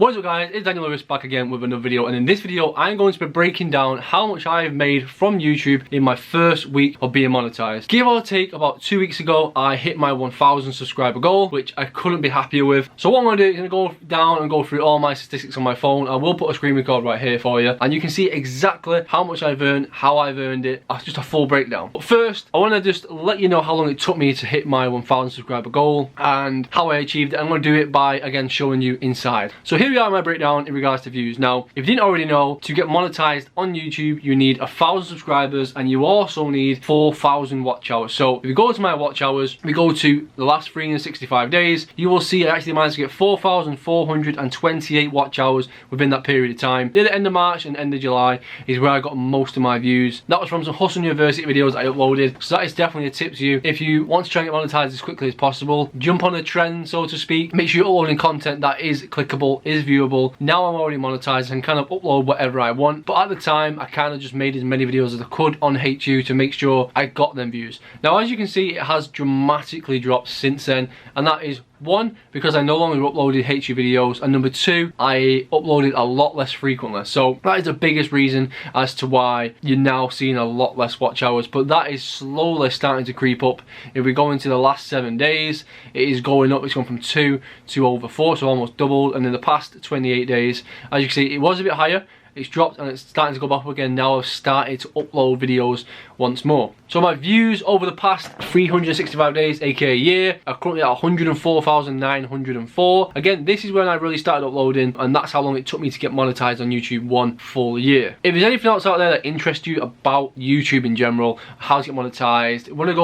What is up guys, it's Daniel Lewis back again with another video, and in this video I'm going to be breaking down how much I've made from YouTube in my first week of being monetized. Give or take, about 2 weeks ago I hit my 1,000 subscriber goal, which I couldn't be happier with. So what I'm going to do is I'm going to go down and go through all my statistics on my phone. I will put a screen record right here for you and you can see exactly how much I've earned, how I've earned it, just a full breakdown. But first I want to just let you know how long it took me to hit my 1,000 subscriber goal and how I achieved it. I'm going to do it by again showing you inside. So here we are in my breakdown in regards to views. Now, if you didn't already know, to get monetized on YouTube, you need 1,000 subscribers and you also need 4,000 watch hours. So if you go to my watch hours, we go to the last 365 days, you will see I actually managed to get 4,428 watch hours within that period of time. Near the end of March and end of July is where I got most of my views. That was from some Hustle University videos I uploaded. So that is definitely a tip to you. If you want to try and get monetized as quickly as possible, jump on a trend, so to speak. Make sure you're uploading content that is clickable, is viewable. Now I'm already monetized and kind of upload whatever I want, but at the time I kind of just made as many videos as I could on HU to make sure I got them views. Now as you can see, it has dramatically dropped since then, and that is one, because I no longer uploaded HU videos, and number two, I uploaded a lot less frequently. So that is the biggest reason as to why you're now seeing a lot less watch hours, but that is slowly starting to creep up. If we go into the last 7 days, it is going up. It's gone from 2 to over 4, so almost doubled, and in the past 28 days, as you can see, it was a bit higher. It's dropped and it's starting to go back up again. Now I've started to upload videos once more. So my views over the past 365 days, aka a year, are currently at 104,904. Again, this is when I really started uploading, and that's how long it took me to get monetized on YouTube, 1 full year. If there's anything else out there that interests you about YouTube in general, how to get monetized, you want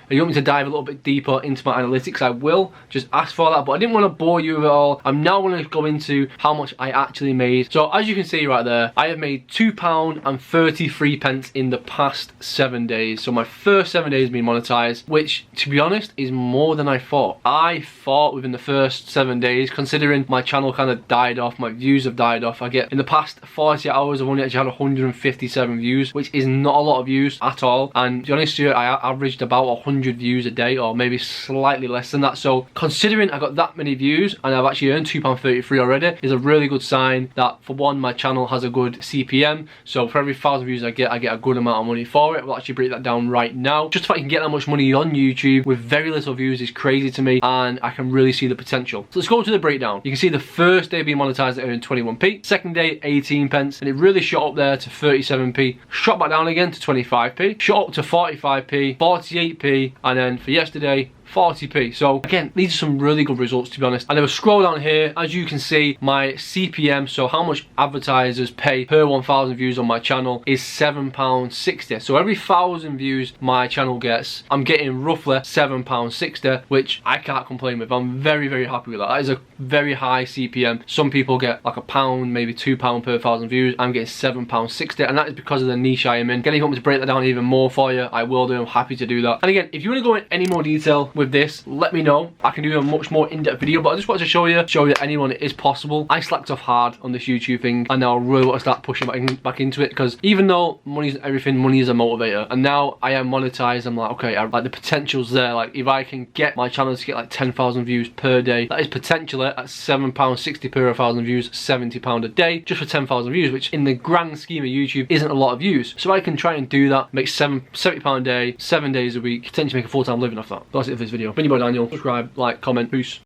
me to dive a little bit deeper into my analytics, I will. Just ask for that, but I didn't want to bore you with it all. I'm now going to go into how much I actually made. So as you can see right there, I have made £2.33 in the past 7 days. So my first 7 days being monetized, which to be honest is more than I thought. I thought within the first 7 days, considering my channel kind of died off, my views have died off. I get in the past 40 hours I've only actually had 157 views, which is not a lot of views at all. And to be honest with you, I averaged about 100 views a day, or maybe slightly less than that. So considering I got that many views and I've actually earned £2.33 already, is a really good sign that, for one, my channel has a good CPM. So for every 1,000 views I get a good amount of money for it. We'll actually break that down right now. Just the fact you can get that much money on YouTube with very little views is crazy to me, and I can really see the potential. So let's go to the breakdown. You can see the first day being monetized I earned 21p, second day 18p, and it really shot up there to 37p, shot back down again to 25p, shot up to 45p, 48p, and then for yesterday 40p. So again, these are some really good results, to be honest. And if I scroll down here, as you can see, my CPM, so how much advertisers pay per 1,000 views on my channel, is £7.60. So every 1,000 views my channel gets, I'm getting roughly £7.60, which I can't complain with. I'm very, very happy with that. That is a very high CPM. Some people get like £1, maybe £2 per 1,000 views. I'm getting £7.60, and that is because of the niche I am in. Again, if you want me to break that down even more for you, I will do. I'm happy to do that. And again, if you want to go in any more detail with this, let me know. I can do a much more in-depth video, but I just wanted to show you that anyone, it is possible. I slacked off hard on this YouTube thing, and now I really want to start pushing back into it, because even though money is everything, money is a motivator, and now I am monetized, I'm like, okay, like the potential's there. Like if I can get my channel to get like 10,000 views per day, that is potentially at £7.60 per 1,000 views, £70 a day, just for 10,000 views, which in the grand scheme of YouTube isn't a lot of views. So I can try and do that, make £70 a day, 7 days a week, potentially make a full-time living off that. That's it for this video. Been your boy Daniel. Subscribe, like, comment, peace.